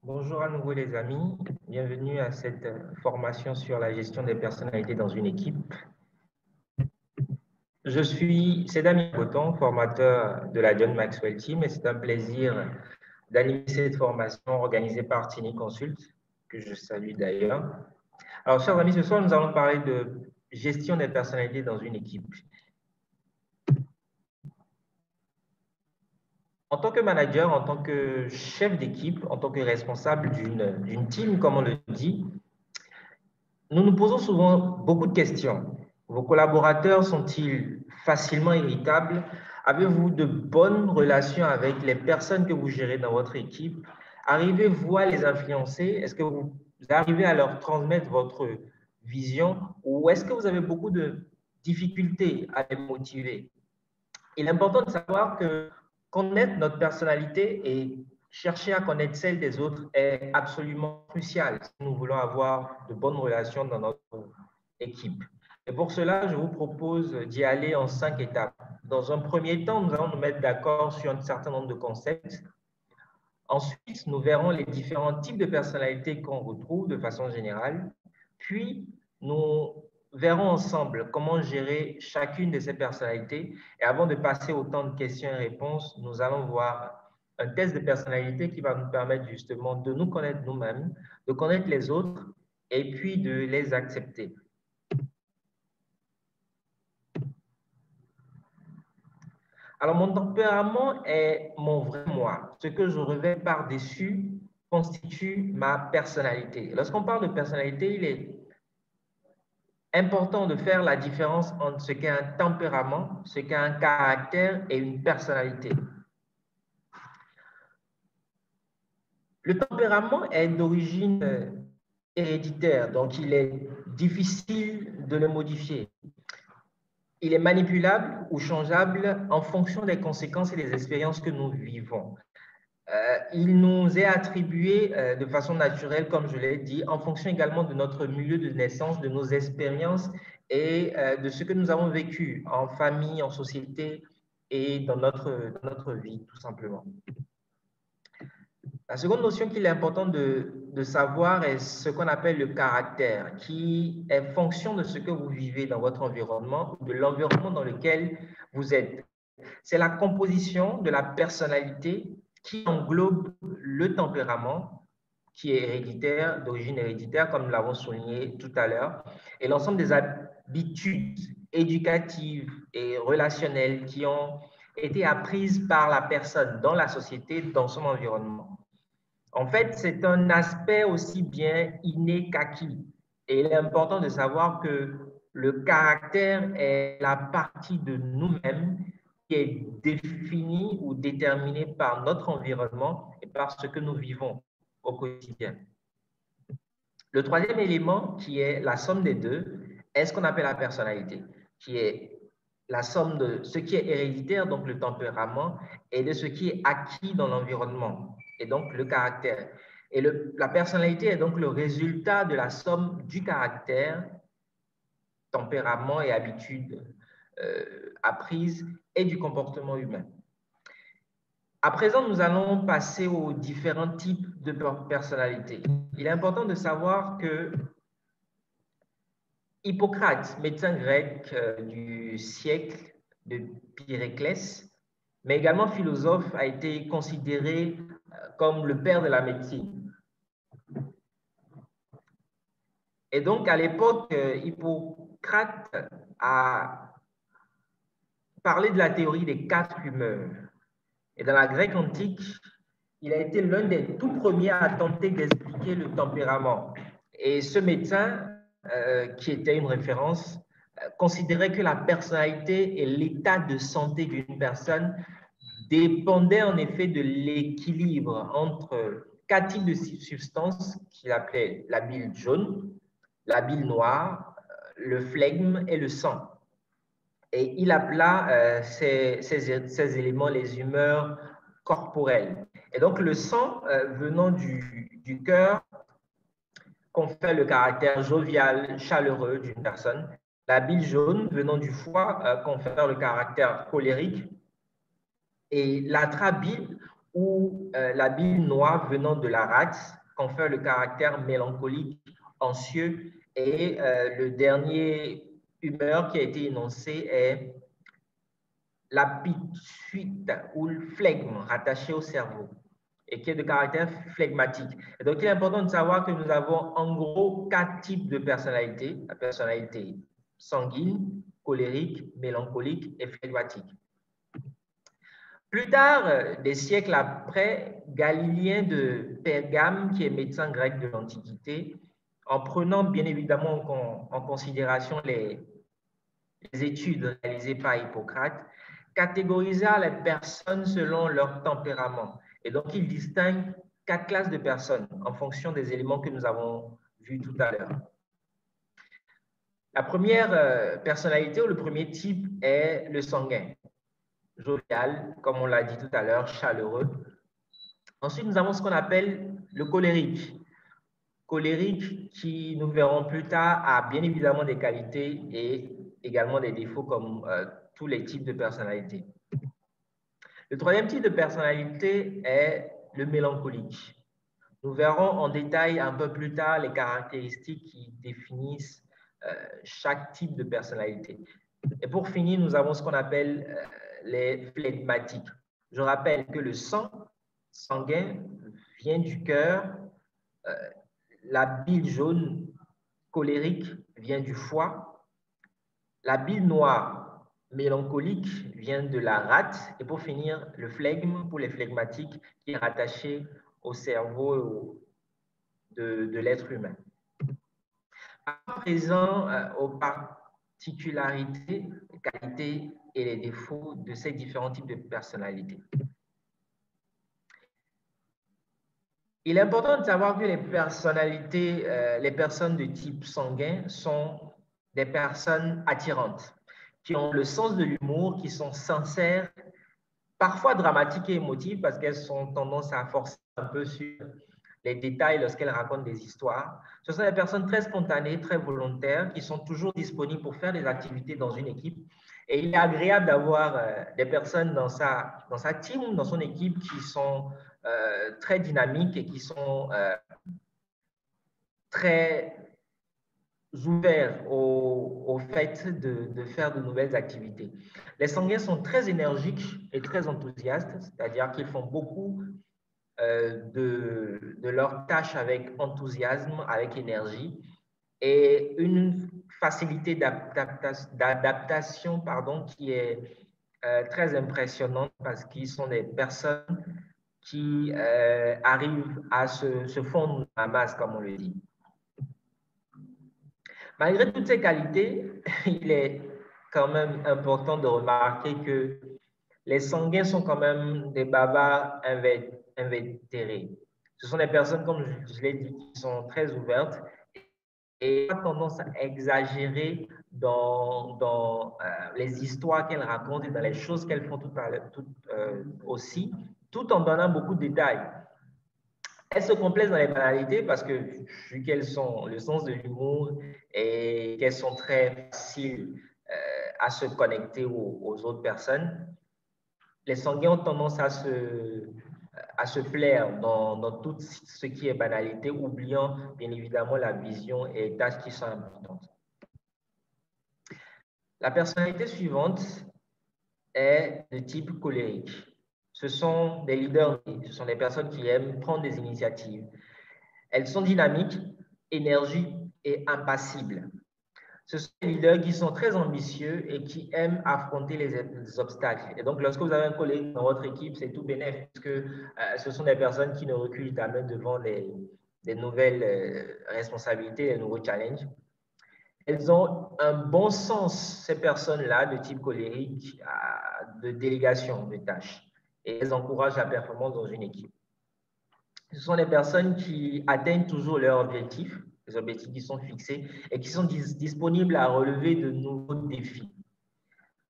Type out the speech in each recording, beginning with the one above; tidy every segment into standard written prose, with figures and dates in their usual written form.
Bonjour à nouveau les amis, bienvenue à cette formation sur la gestion des personnalités dans une équipe. Je suis Damien Boton, formateur de la John Maxwell Team et c'est un plaisir d'animer cette formation organisée par Tini Consult, que je salue d'ailleurs. Alors chers amis, ce soir nous allons parler de gestion des personnalités dans une équipe. En tant que manager, en tant que chef d'équipe, en tant que responsable d'une team, comme on le dit, nous nous posons souvent beaucoup de questions. Vos collaborateurs sont-ils facilement irritables? Avez-vous de bonnes relations avec les personnes que vous gérez dans votre équipe? Arrivez-vous à les influencer? Est-ce que vous arrivez à leur transmettre votre vision ou est-ce que vous avez beaucoup de difficultés à les motiver? Il est important de savoir que connaître notre personnalité et chercher à connaître celle des autres est absolument crucial si nous voulons avoir de bonnes relations dans notre équipe. Et pour cela, je vous propose d'y aller en 5 étapes. Dans un premier temps, nous allons nous mettre d'accord sur un certain nombre de concepts. Ensuite, nous verrons les différents types de personnalités qu'on retrouve de façon générale. Puis, nous verrons ensemble comment gérer chacune de ces personnalités. Et avant de passer au temps de questions et réponses, nous allons voir un test de personnalité qui va nous permettre justement de nous connaître nous-mêmes, de connaître les autres et puis de les accepter. Alors, mon tempérament est mon vrai moi. Ce que je revêt par-dessus constitue ma personnalité. Lorsqu'on parle de personnalité, il est important de faire la différence entre ce qu'est un tempérament, ce qu'est un caractère et une personnalité. Le tempérament est d'origine héréditaire, donc il est difficile de le modifier. Il est manipulable ou changeable en fonction des conséquences et des expériences que nous vivons. Il nous est attribué de façon naturelle, comme je l'ai dit, en fonction également de notre milieu de naissance, de nos expériences et de ce que nous avons vécu en famille, en société et dans notre vie, tout simplement. La seconde notion qu'il est important de savoir est ce qu'on appelle le caractère, qui est fonction de ce que vous vivez dans votre environnement, de l'environnement dans lequel vous êtes. C'est la composition de la personnalité qui englobe le tempérament, qui est héréditaire, d'origine héréditaire, comme nous l'avons souligné tout à l'heure, et l'ensemble des habitudes éducatives et relationnelles qui ont été apprises par la personne dans la société, dans son environnement. En fait, c'est un aspect aussi bien inné qu'acquis. Et il est important de savoir que le caractère est la partie de nous-mêmes qui est définie ou déterminée par notre environnement et par ce que nous vivons au quotidien. Le troisième élément, qui est la somme des deux, est ce qu'on appelle la personnalité, qui est la somme de ce qui est héréditaire, donc le tempérament, et de ce qui est acquis dans l'environnement, et donc le caractère. Et la personnalité est donc le résultat de la somme du caractère, tempérament et habitudes apprises et du comportement humain. À présent, nous allons passer aux différents types de personnalités. Il est important de savoir que Hippocrate, médecin grec du siècle de Périclès, mais également philosophe, a été considéré comme le père de la médecine. Et donc, à l'époque, Hippocrate a parlé de la théorie des 4 humeurs. Et dans la Grèce antique, il a été l'un des tout premiers à tenter d'expliquer le tempérament. Et ce médecin, qui était une référence, considérait que la personnalité et l'état de santé d'une personne dépendaient en effet de l'équilibre entre 4 types de substances qu'il appelait la bile jaune, la bile noire, le flegme et le sang. Et il appela ces éléments les humeurs corporelles. Et donc, le sang venant du cœur confère le caractère jovial, chaleureux d'une personne. La bile jaune venant du foie confère le caractère colérique. Et l'atrabile ou la bile noire venant de la rate confère le caractère mélancolique, anxieux. Et le dernier humeur qui a été énoncé est la pituite ou le flegme rattaché au cerveau et qui est de caractère flegmatique. Et donc, il est important de savoir que nous avons en gros 4 types de personnalités. La personnalité sanguine, colérique, mélancolique et flegmatique. Plus tard, des siècles après, Galilien de Pergame, qui est médecin grec de l'Antiquité, en prenant bien évidemment en considération les études réalisées par Hippocrate, catégorisa les personnes selon leur tempérament. Et donc, il distingue 4 classes de personnes en fonction des éléments que nous avons vus tout à l'heure. La première personnalité ou le premier type est le sanguin, jovial, comme on l'a dit tout à l'heure, chaleureux. Ensuite, nous avons ce qu'on appelle le colérique. Colérique qui, nous verrons plus tard, a bien évidemment des qualités et également des défauts comme tous les types de personnalités. Le troisième type de personnalité est le mélancolique. Nous verrons en détail un peu plus tard les caractéristiques qui définissent chaque type de personnalité. Et pour finir, nous avons ce qu'on appelle les flegmatiques. Je rappelle que le sang sanguin vient du cœur, la bile jaune colérique vient du foie, la bile noire mélancolique vient de la rate, et pour finir, le flegme pour les flegmatiques qui est rattaché au cerveau de l'être humain. À présent, aux particularités, les qualités et les défauts de ces différents types de personnalités. Il est important de savoir que les personnalités, les personnes de type sanguin sont des personnes attirantes, qui ont le sens de l'humour, qui sont sincères, parfois dramatiques et émotives parce qu'elles ont tendance à forcer un peu sur les détails lorsqu'elles racontent des histoires. Ce sont des personnes très spontanées, très volontaires, qui sont toujours disponibles pour faire des activités dans une équipe. Et il est agréable d'avoir des personnes dans sa team, dans son équipe, qui sont très dynamiques et qui sont très ouverts au fait de faire de nouvelles activités. Les sanguins sont très énergiques et très enthousiastes, c'est-à-dire qu'ils font beaucoup de leurs tâches avec enthousiasme, avec énergie, et une facilité d'adaptation qui est très impressionnante parce qu'ils sont des personnes qui arrivent à se fondre dans la masse, comme on le dit. Malgré toutes ces qualités, il est quand même important de remarquer que les sanguins sont quand même des bavards invétérés. Ce sont des personnes, comme je l'ai dit, qui sont très ouvertes et ont tendance à exagérer dans les histoires qu'elles racontent et dans les choses qu'elles font aussi, tout en donnant beaucoup de détails. Elles se complaisent dans les banalités parce que, vu qu'elles ont le sens de l'humour et qu'elles sont très faciles à se connecter aux autres personnes, les sanguins ont tendance à se plaire dans tout ce qui est banalité, oubliant bien évidemment la vision et les tâches qui sont importantes. La personnalité suivante est de type colérique. Ce sont des leaders, ce sont des personnes qui aiment prendre des initiatives. Elles sont dynamiques, énergiques et impassibles. Ce sont des leaders qui sont très ambitieux et qui aiment affronter les obstacles. Et donc, lorsque vous avez un collègue dans votre équipe, c'est tout bénéfique parce que ce sont des personnes qui ne reculent jamais devant des nouvelles responsabilités, des nouveaux challenges. Elles ont un bon sens, ces personnes-là, de type colérique, de délégation de tâches. Et elles encouragent la performance dans une équipe. Ce sont des personnes qui atteignent toujours leurs objectifs, les objectifs qui sont fixés et qui sont disponibles à relever de nouveaux défis.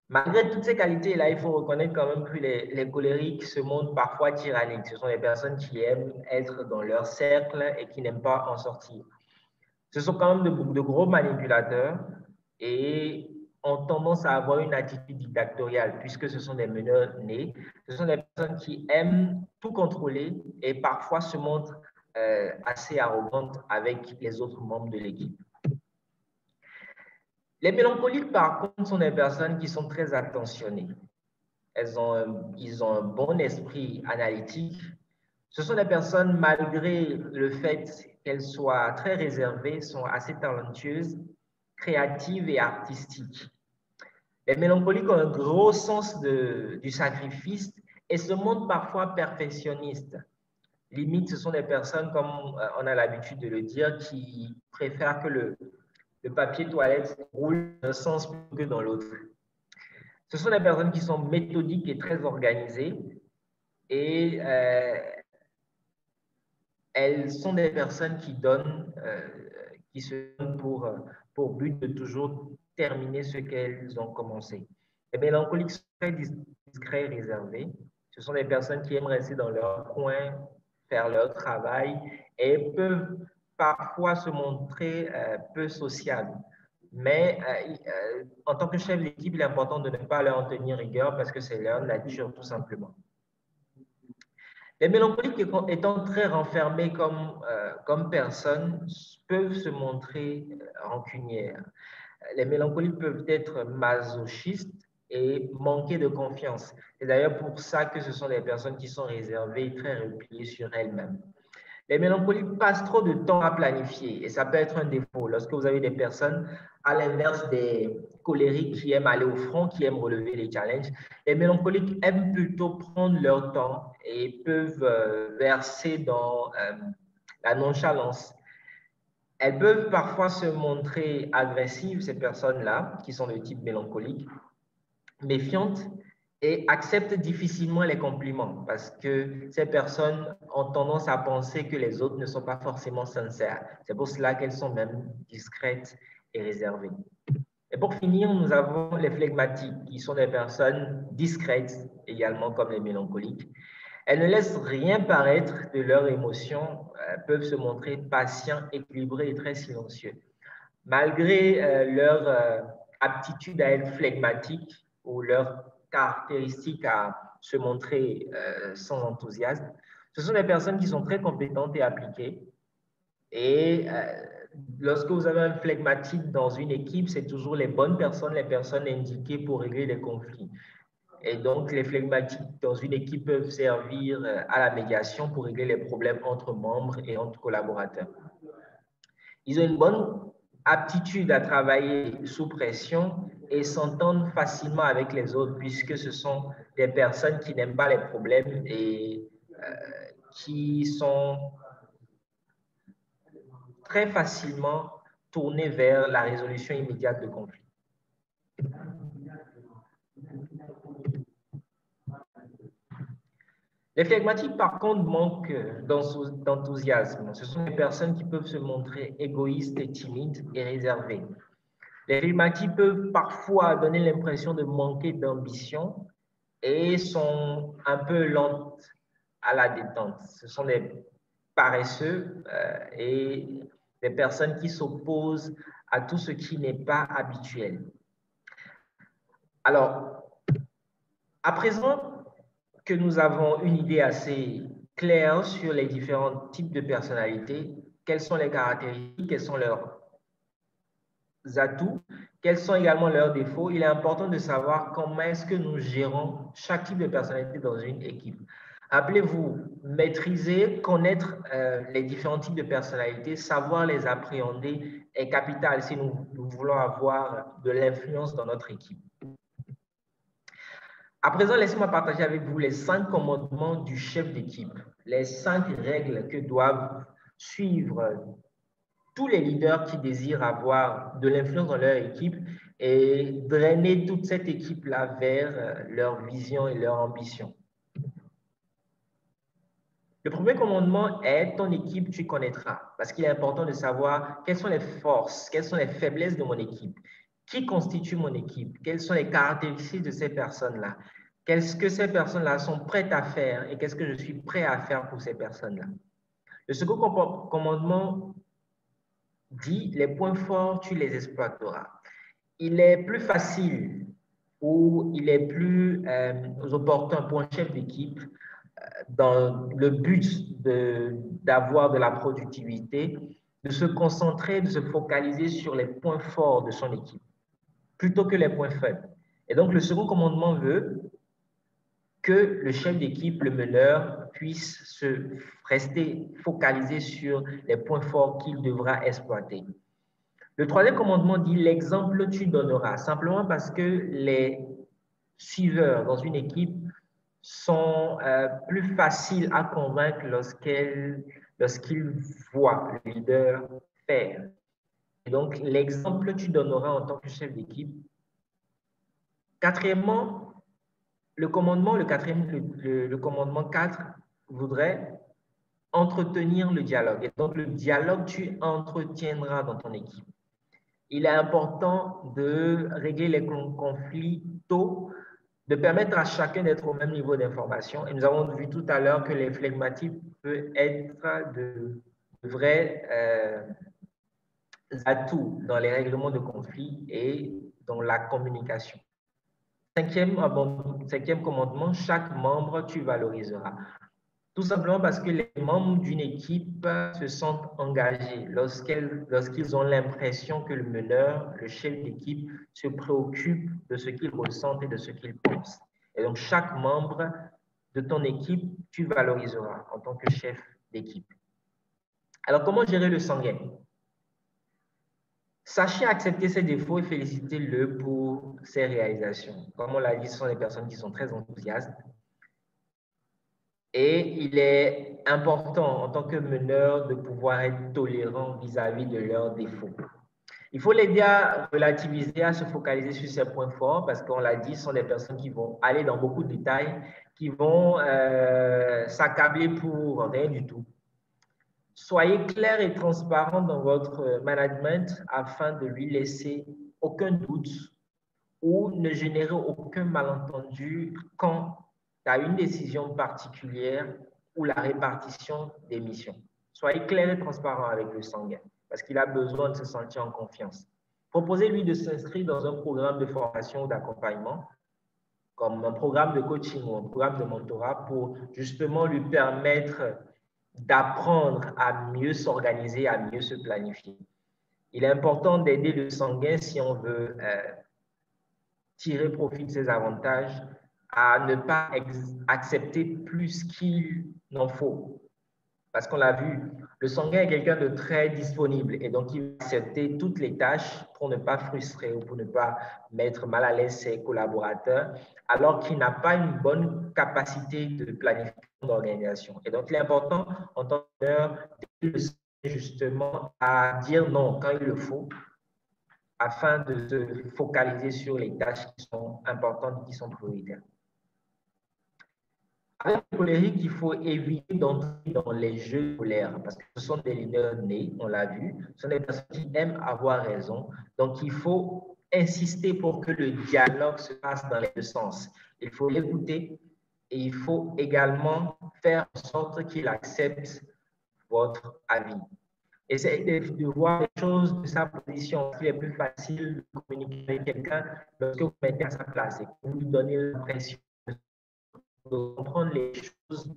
Malgré toutes ces qualités-là, il faut reconnaître quand même que les colériques se montrent parfois tyranniques. Ce sont des personnes qui aiment être dans leur cercle et qui n'aiment pas en sortir. Ce sont quand même de gros manipulateurs et ont tendance à avoir une attitude dictatoriale, puisque ce sont des meneurs nés. Ce sont des personnes qui aiment tout contrôler et parfois se montrent assez arrogantes avec les autres membres de l'équipe. Les mélancoliques, par contre, sont des personnes qui sont très attentionnées. Ils ont un bon esprit analytique. Ce sont des personnes, malgré le fait qu'elles soient très réservées, sont assez talentueuses, créatives et artistiques. Les mélancoliques ont un gros sens du sacrifice et se montrent parfois perfectionnistes. Limite, ce sont des personnes, comme on a l'habitude de le dire, qui préfèrent que le papier toilette roule d'un sens plutôt que dans l'autre. Ce sont des personnes qui sont méthodiques et très organisées et elles sont des personnes qui se donnent pour but de toujours terminer ce qu'elles ont commencé. Les mélancoliques sont très discrets et réservés. Ce sont des personnes qui aiment rester dans leur coin, faire leur travail et peuvent parfois se montrer peu sociables. Mais en tant que chef d'équipe, il est important de ne pas leur en tenir rigueur parce que c'est leur nature, tout simplement. Les mélancoliques étant très renfermés comme personnes peuvent se montrer rancunières. Les mélancoliques peuvent être masochistes et manquer de confiance. C'est d'ailleurs pour ça que ce sont des personnes qui sont réservées et très repliées sur elles-mêmes. Les mélancoliques passent trop de temps à planifier et ça peut être un défaut. Lorsque vous avez des personnes, à l'inverse des colériques qui aiment aller au front, qui aiment relever les challenges, les mélancoliques aiment plutôt prendre leur temps et peuvent verser dans la nonchalance. Elles peuvent parfois se montrer agressives, ces personnes-là, qui sont de type mélancolique, méfiantes et acceptent difficilement les compliments parce que ces personnes ont tendance à penser que les autres ne sont pas forcément sincères. C'est pour cela qu'elles sont même discrètes et réservées. Et pour finir, nous avons les flegmatiques, qui sont des personnes discrètes, également comme les mélancoliques. Elles ne laissent rien paraître de leurs émotions, peuvent se montrer patients, équilibrés et très silencieux. Malgré leur aptitude à être flegmatique ou leur caractéristique à se montrer sans enthousiasme, ce sont des personnes qui sont très compétentes et appliquées. Et lorsque vous avez un flegmatique dans une équipe, c'est toujours les bonnes personnes, les personnes indiquées pour régler les conflits. Et donc, les flegmatiques dans une équipe peuvent servir à la médiation pour régler les problèmes entre membres et entre collaborateurs. Ils ont une bonne aptitude à travailler sous pression et s'entendent facilement avec les autres puisque ce sont des personnes qui n'aiment pas les problèmes et qui sont très facilement tournées vers la résolution immédiate de conflits. Les flegmatiques, par contre, manquent d'enthousiasme. Ce sont des personnes qui peuvent se montrer égoïstes et timides et réservées. Les flegmatiques peuvent parfois donner l'impression de manquer d'ambition et sont un peu lentes à la détente. Ce sont des paresseux et des personnes qui s'opposent à tout ce qui n'est pas habituel. Alors, à présent que nous avons une idée assez claire sur les différents types de personnalités, quelles sont les caractéristiques, quels sont leurs atouts, quels sont également leurs défauts, il est important de savoir comment est-ce que nous gérons chaque type de personnalité dans une équipe. Rappelez-vous, maîtriser, connaître les différents types de personnalités, savoir les appréhender est capital si nous voulons avoir de l'influence dans notre équipe. À présent, laissez-moi partager avec vous les 5 commandements du chef d'équipe, les 5 règles que doivent suivre tous les leaders qui désirent avoir de l'influence dans leur équipe et drainer toute cette équipe-là vers leur vision et leur ambition. Le premier commandement est: ton équipe, tu connaîtras. Parce qu'il est important de savoir quelles sont les forces, quelles sont les faiblesses de mon équipe. Qui constitue mon équipe? Quelles sont les caractéristiques de ces personnes-là? Qu'est-ce que ces personnes-là sont prêtes à faire et qu'est-ce que je suis prêt à faire pour ces personnes-là? Le second commandement dit: les points forts, tu les exploiteras. il est plus facile ou il est plus opportun pour un chef d'équipe dans le but d'avoir de la productivité, de se concentrer, de se focaliser sur les points forts de son équipe, plutôt que les points faibles. Et donc, le second commandement veut que le chef d'équipe, le meneur, puisse rester focalisé sur les points forts qu'il devra exploiter. Le troisième commandement dit l'exemple tu donneras, simplement parce que les suiveurs dans une équipe sont plus faciles à convaincre lorsqu'ils voient le leader faire. Et donc, l'exemple tu donneras en tant que chef d'équipe. Quatrièmement, le commandement 4 voudrait entretenir le dialogue. Et donc, le dialogue, tu entretiendras dans ton équipe. Il est important de régler les conflits tôt, de permettre à chacun d'être au même niveau d'information. Et nous avons vu tout à l'heure que les flegmatiques peuvent être de vrais atouts dans les règlements de conflits et dans la communication. Cinquième commandement, chaque membre, tu valoriseras. Tout simplement parce que les membres d'une équipe se sentent engagés lorsqu'ils ont l'impression que le meneur, le chef d'équipe, se préoccupe de ce qu'il ressent et de ce qu'il pense. Et donc, chaque membre de ton équipe, tu valoriseras en tant que chef d'équipe. Alors, comment gérer le sanguin? Sachez accepter ses défauts et félicitez-le pour ses réalisations. Comme on l'a dit, ce sont des personnes qui sont très enthousiastes. Et il est important en tant que meneur de pouvoir être tolérant vis-à-vis de leurs défauts. Il faut l'aider à relativiser, à se focaliser sur ses points forts parce qu'on l'a dit, ce sont des personnes qui vont aller dans beaucoup de détails, qui vont s'accabler pour rien du tout. Soyez clair et transparent dans votre management afin de lui laisser aucun doute ou ne générer aucun malentendu quant à une décision particulière ou la répartition des missions. Soyez clair et transparent avec le sanguin parce qu'il a besoin de se sentir en confiance. Proposez-lui de s'inscrire dans un programme de formation ou d'accompagnement, comme un programme de coaching ou un programme de mentorat pour justement lui permettre d'apprendre à mieux s'organiser, à mieux se planifier. Il est important d'aider le sanguin si on veut tirer profit de ses avantages, à ne pas accepter plus qu'il n'en faut. Parce qu'on l'a vu, le sanguin est quelqu'un de très disponible et donc il va accepter toutes les tâches pour ne pas frustrer ou pour ne pas mettre mal à l'aise ses collaborateurs, alors qu'il n'a pas une bonne capacité de planification d'organisation. Et donc il est important en tant que leader justement à dire non quand il le faut, afin de se focaliser sur les tâches qui sont importantes et qui sont prioritaires. Avec le colérique, il faut éviter d'entrer dans les jeux colères parce que ce sont des leaders nés, on l'a vu, ce sont des personnes qui aiment avoir raison. Donc, il faut insister pour que le dialogue se passe dans les deux sens. Il faut l'écouter et il faut également faire en sorte qu'il accepte votre avis. Essayez de voir les choses de sa position. Il est plus facile de communiquer avec quelqu'un lorsque vous mettez à sa place et que vous lui donnez l'impression de comprendre les choses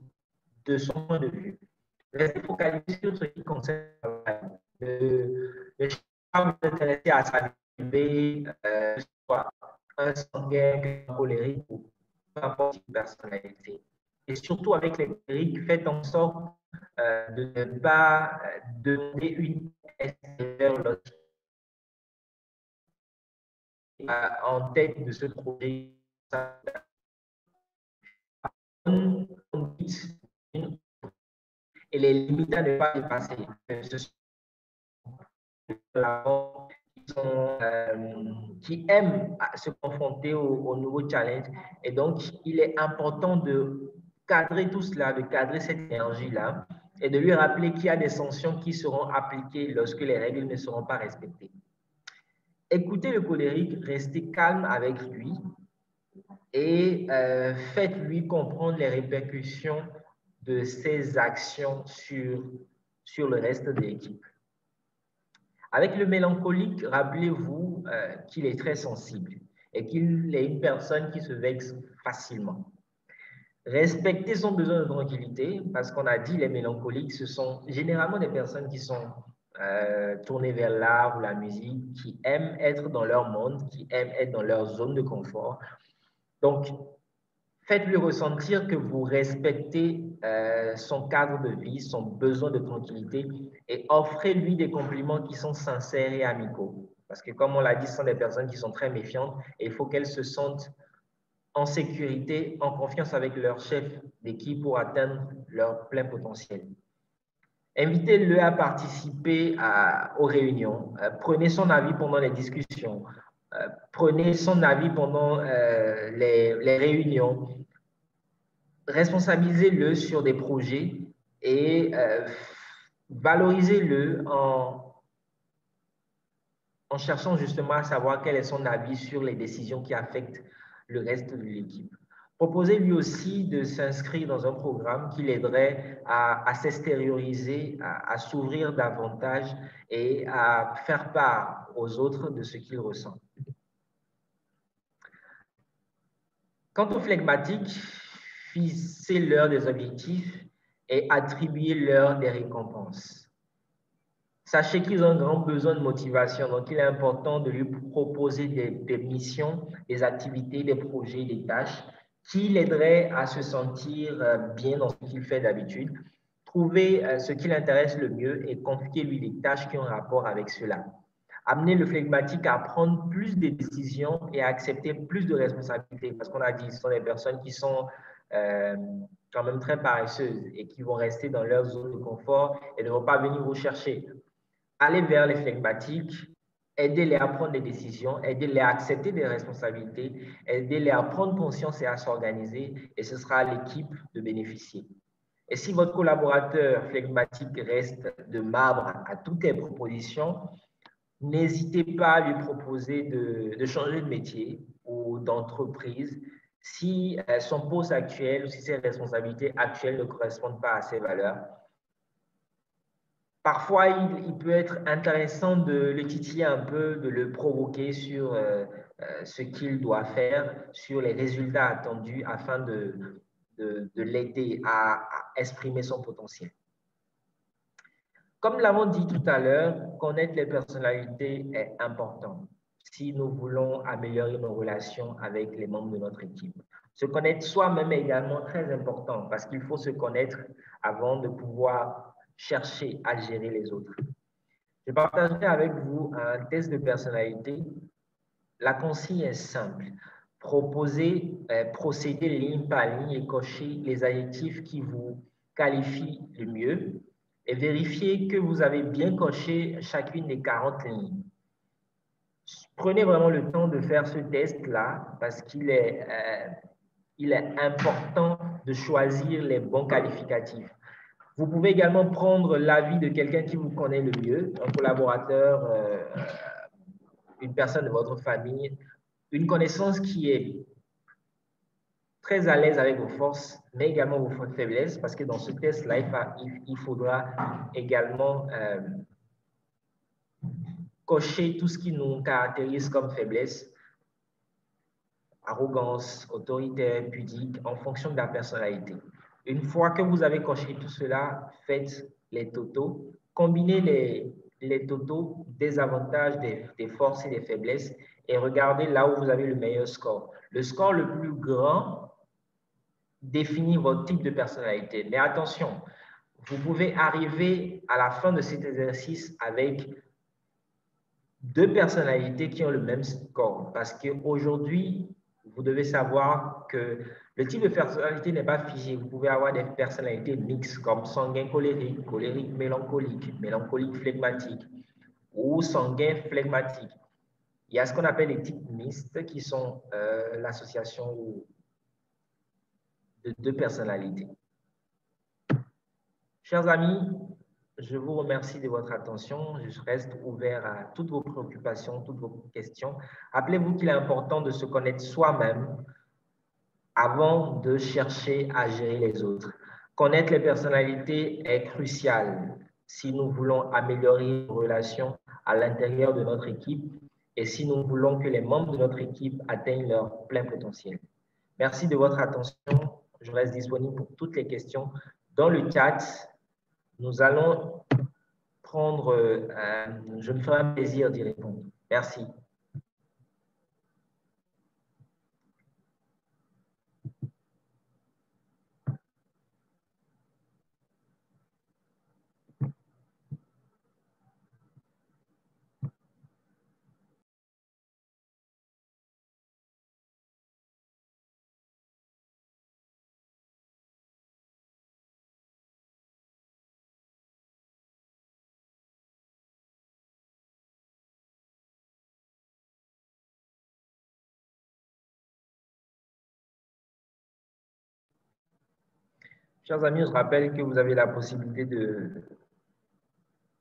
de son point de vue. Restez focalisé sur ce qui concerne le travail. Ne pas vous intéresser à sa vie, soit un sanguin, un colérique ou peu importe une personnalité. Et surtout avec les colériques, faites en sorte de ne pas demander une extérieure en tête de ce projet. Et les limites à ne pas dépasser. Ce sont qui aiment se confronter aux nouveaux challenges. Et donc, il est important de cadrer tout cela, de cadrer cette énergie-là et de lui rappeler qu'il y a des sanctions qui seront appliquées lorsque les règles ne seront pas respectées. Écoutez le colérique, restez calme avec lui et faites-lui comprendre les répercussions de ses actions sur le reste de l'équipe. Avec le mélancolique, rappelez-vous qu'il est très sensible et qu'il est une personne qui se vexe facilement. Respecter son besoin de tranquillité, parce qu'on a dit les mélancoliques, ce sont généralement des personnes qui sont tournées vers l'art ou la musique, qui aiment être dans leur monde, qui aiment être dans leur zone de confort. Donc, faites-lui ressentir que vous respectez son cadre de vie, son besoin de tranquillité et offrez-lui des compliments qui sont sincères et amicaux. Parce que comme on l'a dit, ce sont des personnes qui sont très méfiantes et il faut qu'elles se sentent en sécurité, en confiance avec leur chef d'équipe pour atteindre leur plein potentiel. Invitez-le à participer aux réunions. Prenez son avis pendant les discussions. Prenez son avis pendant les réunions. Responsabilisez-le sur des projets et valorisez-le en cherchant justement à savoir quel est son avis sur les décisions qui affectent le reste de l'équipe. Proposez-lui aussi de s'inscrire dans un programme qui l'aiderait à s'extérioriser, à s'ouvrir davantage et à faire part aux autres de ce qu'il ressent. Quant aux flegmatiques, fixez-leur des objectifs et attribuez-leur des récompenses. Sachez qu'ils ont un grand besoin de motivation, donc il est important de lui proposer des missions, des activités, des projets, des tâches qui l'aideraient à se sentir bien dans ce qu'il fait d'habitude. Trouvez ce qui l'intéresse le mieux et confiez-lui des tâches qui ont rapport avec cela. Amenez le flegmatique à prendre plus de décisions et à accepter plus de responsabilités, parce qu'on a dit, ce sont des personnes qui sont quand même très paresseuses et qui vont rester dans leur zone de confort et ne vont pas venir vous chercher. Allez vers les flegmatiques, aidez-les à prendre des décisions, aidez-les à accepter des responsabilités, aidez-les à prendre conscience et à s'organiser, et ce sera à l'équipe de bénéficier. Et si votre collaborateur flegmatique reste de marbre à toutes les propositions, n'hésitez pas à lui proposer de changer de métier ou d'entreprise si son poste actuel ou si ses responsabilités actuelles ne correspondent pas à ses valeurs. Parfois, il peut être intéressant de le titiller un peu, de le provoquer sur ce qu'il doit faire, sur les résultats attendus afin de l'aider à exprimer son potentiel. Comme nous l'avons dit tout à l'heure, connaître les personnalités est important si nous voulons améliorer nos relations avec les membres de notre équipe. Se connaître soi-même est également très important parce qu'il faut se connaître avant de pouvoir chercher à gérer les autres. Je partagerai avec vous un test de personnalité. La consigne est simple. Proposez, procéder ligne par ligne et cocher les adjectifs qui vous qualifient le mieux et vérifiez que vous avez bien coché chacune des 40 lignes. Prenez vraiment le temps de faire ce test-là parce qu'il est important de choisir les bons qualificatifs. Vous pouvez également prendre l'avis de quelqu'un qui vous connaît le mieux, un collaborateur, une personne de votre famille, une connaissance qui est très à l'aise avec vos forces, mais également vos faiblesses, parce que dans ce test-là, il faudra également cocher tout ce qui nous caractérise comme faiblesse, arrogance, autoritaire, pudique, en fonction de la personnalité. Une fois que vous avez coché tout cela, faites les totaux, combinez les totaux des avantages, des forces et des faiblesses et regardez là où vous avez le meilleur score. Le score le plus grand définit votre type de personnalité. Mais attention, vous pouvez arriver à la fin de cet exercice avec deux personnalités qui ont le même score parce qu'aujourd'hui, vous devez savoir que le type de personnalité n'est pas figé. Vous pouvez avoir des personnalités mixtes comme sanguin colérique, colérique mélancolique, mélancolique flegmatique ou sanguin flegmatique. Il y a ce qu'on appelle les types mixtes qui sont l'association de deux personnalités. Chers amis, je vous remercie de votre attention. Je reste ouvert à toutes vos préoccupations, toutes vos questions. Rappelez-vous qu'il est important de se connaître soi-même avant de chercher à gérer les autres. Connaître les personnalités est crucial si nous voulons améliorer nos relations à l'intérieur de notre équipe et si nous voulons que les membres de notre équipe atteignent leur plein potentiel. Merci de votre attention. Je reste disponible pour toutes les questions dans le chat. Nous allons prendre, je me ferai un plaisir d'y répondre. Merci. Chers amis, je rappelle que vous avez la possibilité de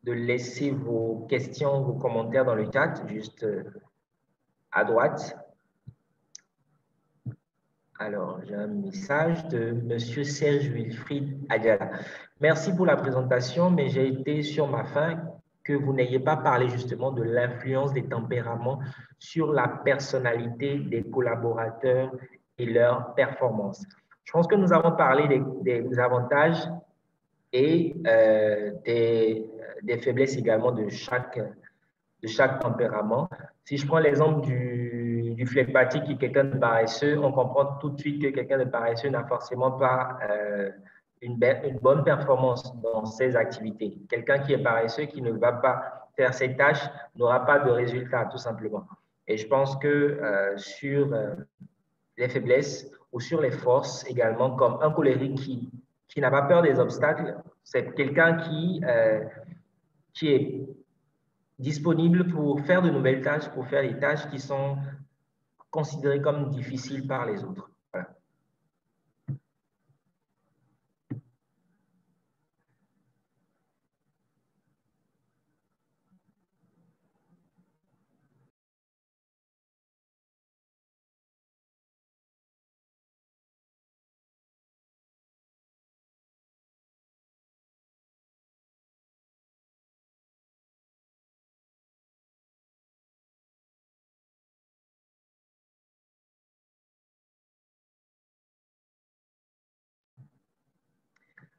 laisser vos questions, vos commentaires dans le chat, juste à droite. Alors, j'ai un message de M. Serge Wilfried Adiala. Merci pour la présentation, mais j'ai été sur ma faim que vous n'ayez pas parlé justement de l'influence des tempéraments sur la personnalité des collaborateurs et leur performance. Je pense que nous avons parlé des avantages et des faiblesses également de chaque tempérament. Si je prends l'exemple du phlegmatique qui est quelqu'un de paresseux, on comprend tout de suite que quelqu'un de paresseux n'a forcément pas une bonne performance dans ses activités. Quelqu'un qui est paresseux, qui ne va pas faire ses tâches, n'aura pas de résultat, tout simplement. Et je pense que sur les faiblesses ou sur les forces également, comme un colérique qui n'a pas peur des obstacles, c'est quelqu'un qui est disponible pour faire de nouvelles tâches, pour faire des tâches qui sont considérées comme difficiles par les autres. Voilà.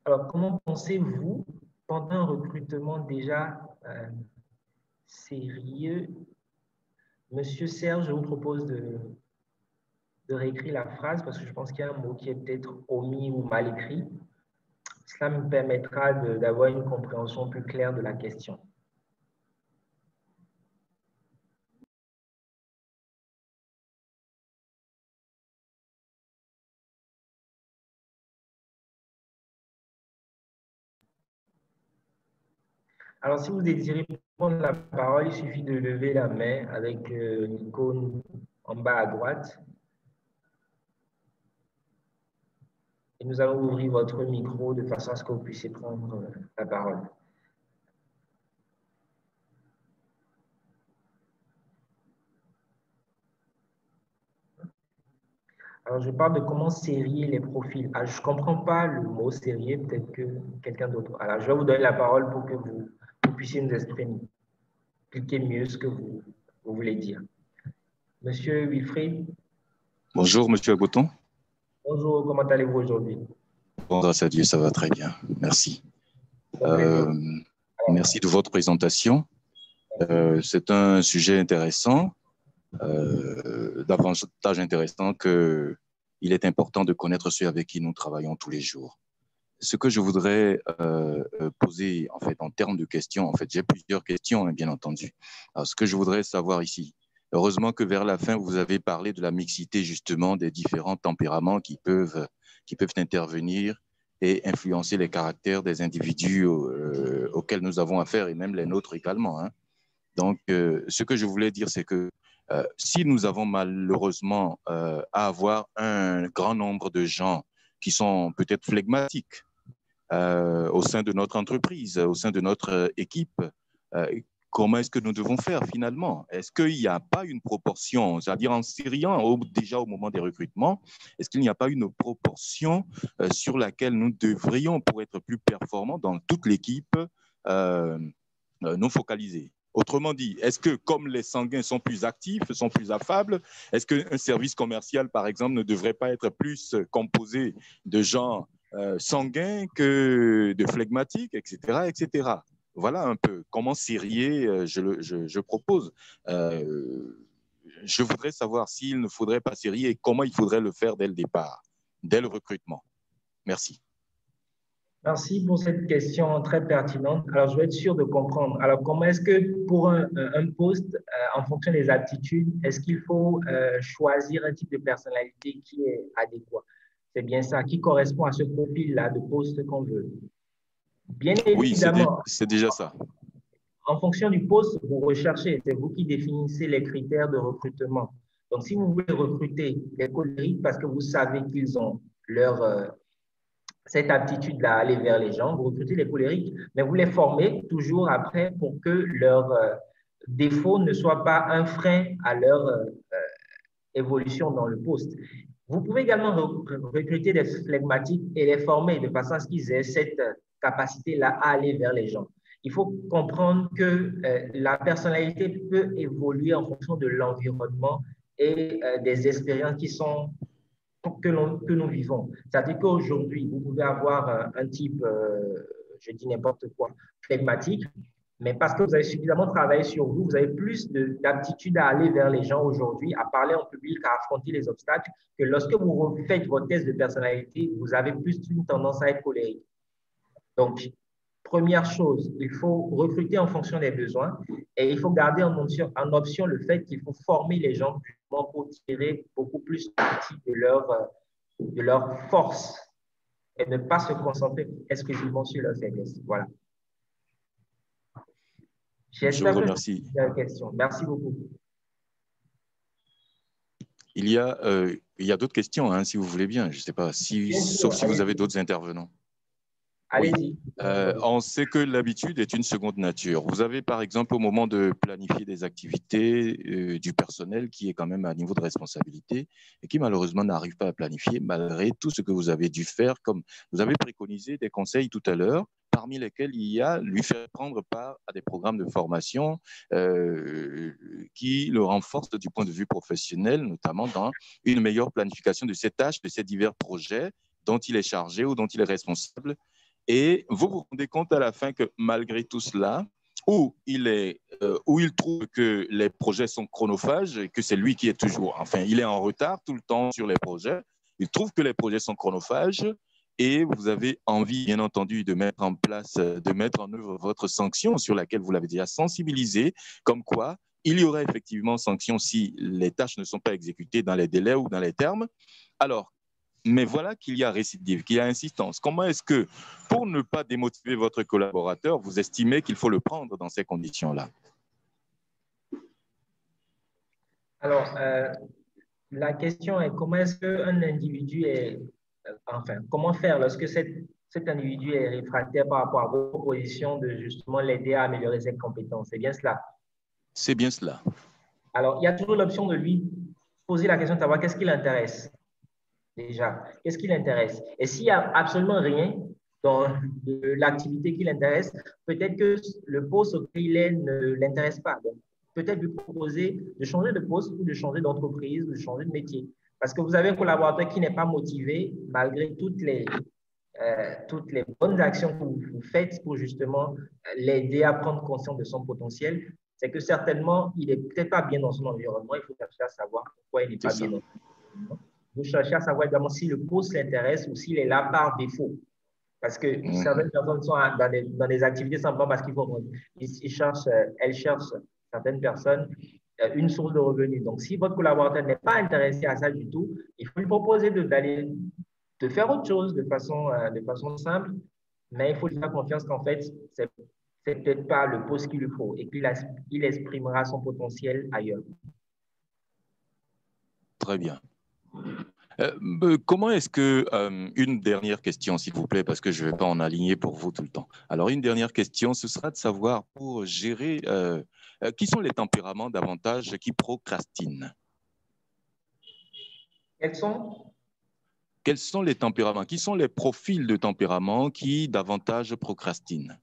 Alors, comment pensez-vous, pendant un recrutement déjà sérieux, Monsieur Serge, je vous propose de réécrire la phrase parce que je pense qu'il y a un mot qui est peut-être omis ou mal écrit. Cela me permettra d'avoir une compréhension plus claire de la question. Alors, si vous désirez prendre la parole, il suffit de lever la main avec l'icône en bas à droite. Et nous allons ouvrir votre micro de façon à ce que vous puissiez prendre la parole. Alors, je parle de comment sérier les profils. Alors, je ne comprends pas le mot sérier, peut-être que quelqu'un d'autre. Alors, je vais vous donner la parole pour que vous puissiez nous exprimer mieux ce que vous voulez dire. Monsieur Wilfried. Bonjour, Monsieur Agoton. Bonjour, comment allez-vous aujourd'hui? Bon, grâce à Dieu, ça va très bien. Merci. Merci de votre présentation. C'est un sujet intéressant, davantage intéressant qu'il est important de connaître ceux avec qui nous travaillons tous les jours. Ce que je voudrais poser, en fait, en termes de questions, en fait, j'ai plusieurs questions, bien entendu. Alors, ce que je voudrais savoir ici, heureusement que vers la fin, vous avez parlé de la mixité, justement, des différents tempéraments qui peuvent intervenir et influencer les caractères des individus auxquels nous avons affaire et même les nôtres également. Hein. Donc, ce que je voulais dire, c'est que si nous avons malheureusement à avoir un grand nombre de gens qui sont peut-être flegmatiques au sein de notre entreprise, au sein de notre équipe, comment est-ce que nous devons faire finalement? Est-ce qu'il n'y a pas une proportion, c'est-à-dire en sériant déjà au moment des recrutements, est-ce qu'il n'y a pas une proportion sur laquelle nous devrions, pour être plus performants dans toute l'équipe, nous focaliser? Autrement dit, est-ce que comme les sanguins sont plus actifs, sont plus affables, est-ce qu'un service commercial, par exemple, ne devrait pas être plus composé de gens sanguins que de flegmatiques, etc., etc. Voilà un peu comment serrer, je propose. Je voudrais savoir s'il ne faudrait pas serrer et comment il faudrait le faire dès le départ, dès le recrutement. Merci. Merci pour cette question très pertinente. Alors, je vais être sûr de comprendre. Alors, comment est-ce que pour un poste, en fonction des aptitudes, est-ce qu'il faut choisir un type de personnalité qui est adéquat? C'est bien ça, qui correspond à ce profil-là de poste qu'on veut. Bien Oui, évidemment, c'est déjà ça. en fonction du poste que vous recherchez, c'est vous qui définissez les critères de recrutement. Donc, si vous voulez recruter des colériques parce que vous savez qu'ils ont cette aptitude-là à aller vers les gens, vous recrutez les colériques, mais vous les formez toujours après pour que leur défaut ne soit pas un frein à leur évolution dans le poste. Vous pouvez également recruter des flegmatiques et les former de façon à ce qu'ils aient cette capacité-là à aller vers les gens. Il faut comprendre que la personnalité peut évoluer en fonction de l'environnement et des expériences que nous vivons. C'est-à-dire qu'aujourd'hui, vous pouvez avoir un type, je dis n'importe quoi, flegmatique, mais parce que vous avez suffisamment travaillé sur vous, vous avez plus d'aptitude à aller vers les gens aujourd'hui, à parler en public, à affronter les obstacles, que lorsque vous faites votre test de personnalité, vous avez plus une tendance à être colérique. Donc, première chose, il faut recruter en fonction des besoins et il faut garder en option le fait qu'il faut former les gens pour tirer beaucoup plus parti de leur force et ne pas se concentrer exclusivement sur leurs faiblesses. Voilà. Je vous J'espère que remercie. c'est la question. Merci beaucoup. Il y a d'autres questions, hein, si vous voulez bien. Je ne sais pas, sauf si vous avez d'autres intervenants. Oui. Allez-y. On sait que l'habitude est une seconde nature. Vous avez, par exemple, au moment de planifier des activités du personnel qui est quand même à un niveau de responsabilité et qui malheureusement n'arrive pas à planifier malgré tout ce que vous avez dû faire, comme vous avez préconisé des conseils tout à l'heure, parmi lesquels il y a lui faire prendre part à des programmes de formation qui le renforcent du point de vue professionnel, notamment dans une meilleure planification de ses tâches, de ses divers projets dont il est chargé ou dont il est responsable. Et vous vous rendez compte à la fin que malgré tout cela, où il trouve que les projets sont chronophages et que c'est lui qui est toujours, enfin, il est en retard tout le temps sur les projets. Il trouve que les projets sont chronophages et vous avez envie, bien entendu, de mettre en place, de mettre en œuvre votre sanction sur laquelle vous l'avez déjà sensibilisé, comme quoi il y aurait effectivement sanction si les tâches ne sont pas exécutées dans les délais ou dans les termes. Alors, mais voilà qu'il y a récidive, qu'il y a insistance. Comment est-ce que, pour ne pas démotiver votre collaborateur, vous estimez qu'il faut le prendre dans ces conditions-là? Alors, la question est comment est-ce qu'un individu est, enfin, comment faire lorsque cet individu est réfractaire par rapport à vos propositions de justement l'aider à améliorer ses compétences? C'est bien cela? C'est bien cela. Alors, il y a toujours l'option de lui poser la question de savoir qu'est-ce qui l'intéresse déjà. Qu'est-ce qui l'intéresse? Et s'il n'y a absolument rien dans l'activité qui l'intéresse, peut-être que le poste auquel il est ne l'intéresse pas. Donc, peut-être lui proposer de changer de poste ou de changer d'entreprise ou de changer de métier. Parce que vous avez un collaborateur qui n'est pas motivé malgré toutes les bonnes actions que vous faites pour justement l'aider à prendre conscience de son potentiel. C'est que certainement, il n'est peut-être pas bien dans son environnement. Il faut chercher à savoir pourquoi il n'est pas bien dans son environnement. Vous cherchez à savoir également si le poste l'intéresse ou s'il est là par défaut. Parce que certaines personnes sont dans des activités simplement parce qu'ils elles cherchent, certaines personnes, une source de revenus. Donc, si votre collaborateur n'est pas intéressé à ça du tout, il faut lui proposer de faire autre chose de façon simple, mais il faut lui faire confiance qu'en fait, c'est peut-être pas le poste qu'il lui faut et qu'il exprimera son potentiel ailleurs. Très bien. Comment est-ce que, une dernière question, s'il vous plaît, parce que je ne vais pas en aligner pour vous tout le temps. Alors, une dernière question, ce sera de savoir pour gérer, qui sont les tempéraments davantage qui procrastinent? Quels sont? Quels sont les tempéraments? Qui sont les profils de tempérament qui davantage procrastinent?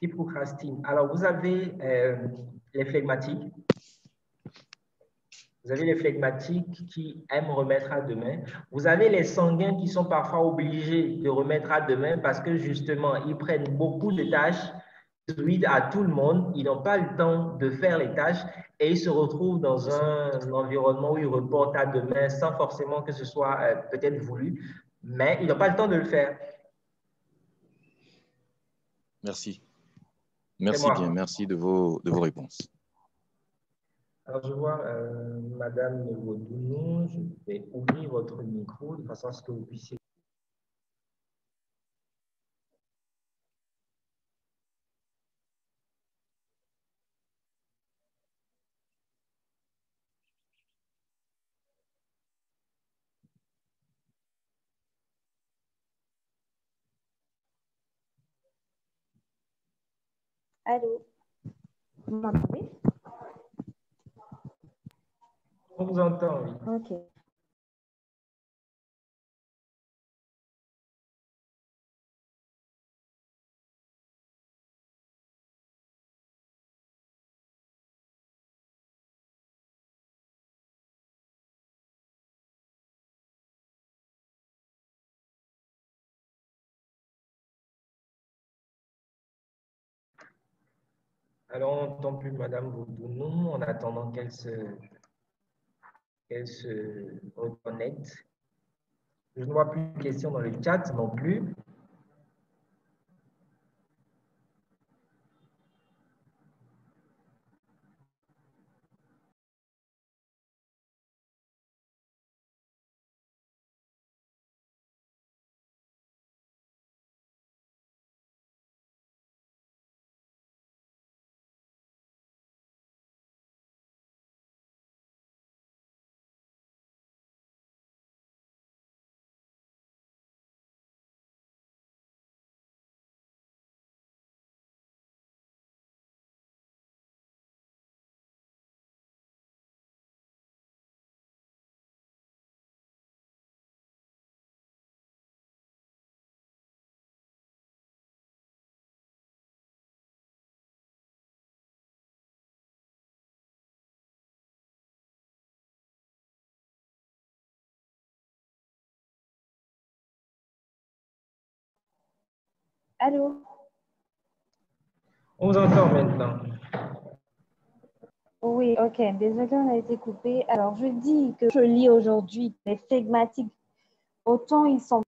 qui procrastinent. Alors, vous avez les flegmatiques. Vous avez les flegmatiques qui aiment remettre à demain. Vous avez les sanguins qui sont parfois obligés de remettre à demain parce que justement, ils prennent beaucoup de tâches distribuées à tout le monde. Ils n'ont pas le temps de faire les tâches et ils se retrouvent dans un environnement où ils reportent à demain sans forcément que ce soit peut-être voulu, mais ils n'ont pas le temps de le faire. Merci. Merci bien. Merci de vos réponses. Alors, je vois Madame Vodounou, je vais ouvrir votre micro de façon à ce que vous puissiez. Allô, vous m'entendez? On vous entend, oui. Ok. Alors, on n'entend plus Madame Vodounou en attendant qu'elle se reconnecte. Je ne vois plus de questions dans le chat non plus. Allô? On vous entend maintenant. Oui, ok. Désolée, on a été coupé. Alors, je dis que je lis aujourd'hui les flegmatiques. Autant ils sont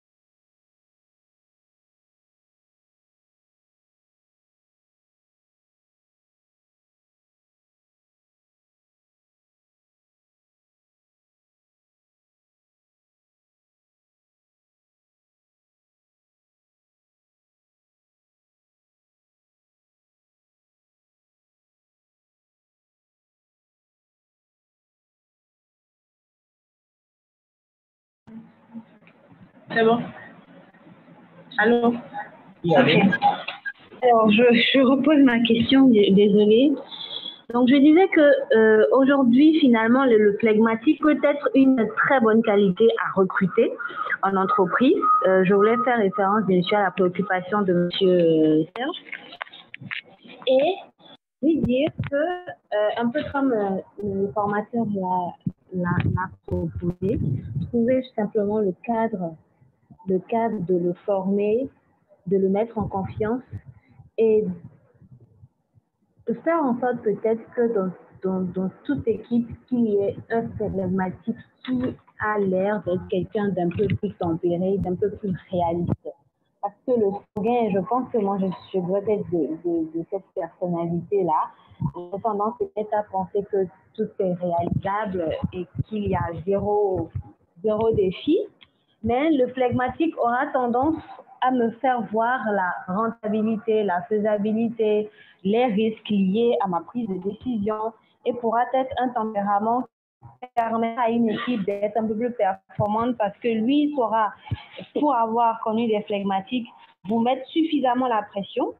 C'est bon. Allô? Oui, allô? Ok. Alors, je repose ma question, désolée. Donc, je disais que aujourd'hui, finalement, le flegmatique peut être une très bonne qualité à recruter en entreprise. Je voulais faire référence, bien sûr, à la préoccupation de M. Serge. Et lui dire que, un peu comme le formateur l'a proposé, trouver simplement le cadre de le former, de le mettre en confiance et de faire en sorte peut-être que dans toute équipe, qu'il y ait un flegmatique qui a l'air d'être quelqu'un d'un peu plus tempéré, d'un peu plus réaliste. Parce que le sanguin, je pense que moi, je dois être de cette personnalité-là. J'ai tendance peut-être à penser que tout est réalisable et qu'il y a zéro défi. Mais le flegmatique aura tendance à me faire voir la rentabilité, la faisabilité, les risques liés à ma prise de décision et pourra être un tempérament qui permet à une équipe d'être un peu plus performante parce que lui saura, pour avoir connu des flegmatiques, vous mettre suffisamment la pression.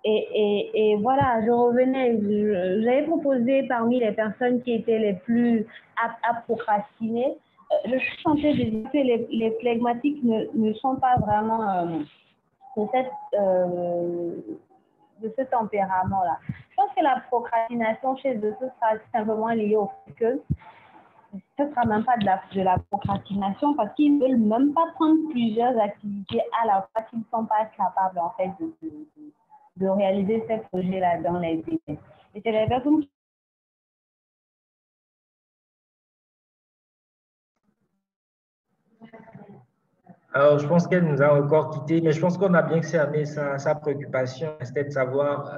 Et voilà, je revenais, j'avais proposé parmi les personnes qui étaient les plus aptes à procrastiner, je suis tentée de dire que les flegmatiques ne sont pas vraiment ce tempérament-là. Je pense que la procrastination chez eux, ce sera simplement lié au fait que ce ne sera même pas de la procrastination parce qu'ils ne veulent même pas prendre plusieurs activités à la fois qu'ils ne sont pas capables en fait de réaliser ces projets-là dans les délais. Et c'est les personnes qui... Alors, je pense qu'elle nous a encore quittés, mais je pense qu'on a bien cerné sa préoccupation. C'était de savoir,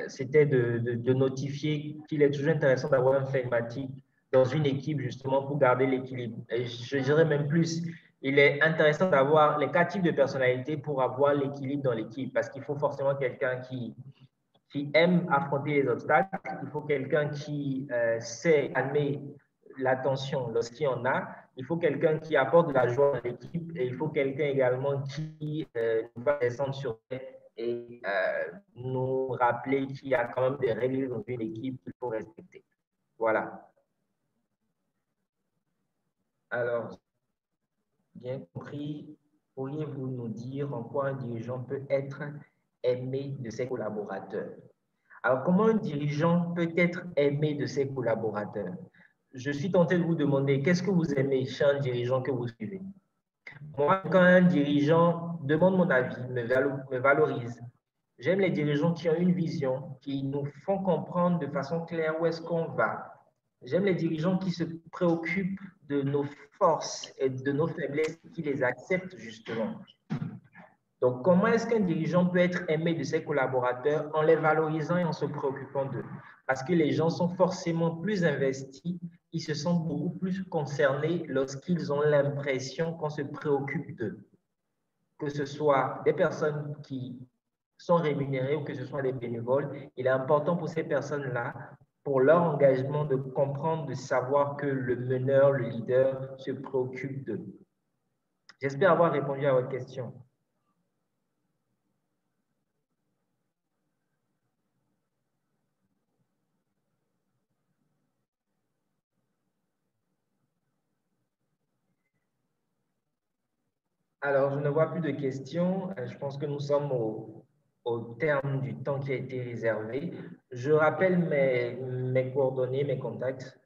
c'était de notifier qu'il est toujours intéressant d'avoir un flegmatique dans une équipe, justement, pour garder l'équilibre. Et je dirais même plus, il est intéressant d'avoir les 4 types de personnalités pour avoir l'équilibre dans l'équipe, parce qu'il faut forcément quelqu'un qui aime affronter les obstacles, il faut quelqu'un qui sait calmer la tension lorsqu'il y en a, il faut quelqu'un qui apporte de la joie à l'équipe et il faut quelqu'un également qui nous va descendre sur terre et nous rappeler qu'il y a quand même des règles dans une équipe qu'il faut respecter. Voilà. Alors, bien compris, pourriez-vous nous dire en quoi un dirigeant peut être aimé de ses collaborateurs? Alors, comment un dirigeant peut être aimé de ses collaborateurs? Je suis tenté de vous demander, qu'est-ce que vous aimez chez un dirigeant que vous suivez? Moi, quand un dirigeant demande mon avis, me valorise, j'aime les dirigeants qui ont une vision, qui nous font comprendre de façon claire où est-ce qu'on va. J'aime les dirigeants qui se préoccupent de nos forces et de nos faiblesses, qui les acceptent justement. Donc, comment est-ce qu'un dirigeant peut être aimé de ses collaborateurs en les valorisant et en se préoccupant d'eux? Parce que les gens sont forcément plus investis, ils se sentent beaucoup plus concernés lorsqu'ils ont l'impression qu'on se préoccupe d'eux. Que ce soit des personnes qui sont rémunérées ou que ce soit des bénévoles, il est important pour ces personnes-là, pour leur engagement, de comprendre, de savoir que le meneur, le leader se préoccupe d'eux. J'espère avoir répondu à votre question. Alors, je ne vois plus de questions. Je pense que nous sommes au terme du temps qui a été réservé. Je rappelle mes coordonnées, mes contacts.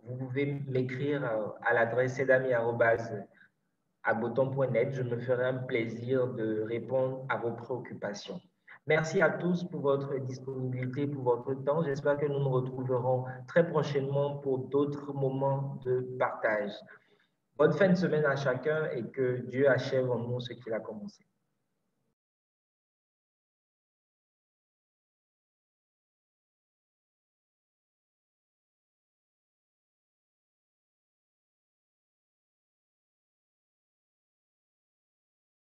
Vous pouvez m'écrire à l'adresse sedami@agboton.net. Je me ferai un plaisir de répondre à vos préoccupations. Merci à tous pour votre disponibilité, pour votre temps. J'espère que nous nous retrouverons très prochainement pour d'autres moments de partage. Bonne fin de semaine à chacun et que Dieu achève en nous ce qu'il a commencé.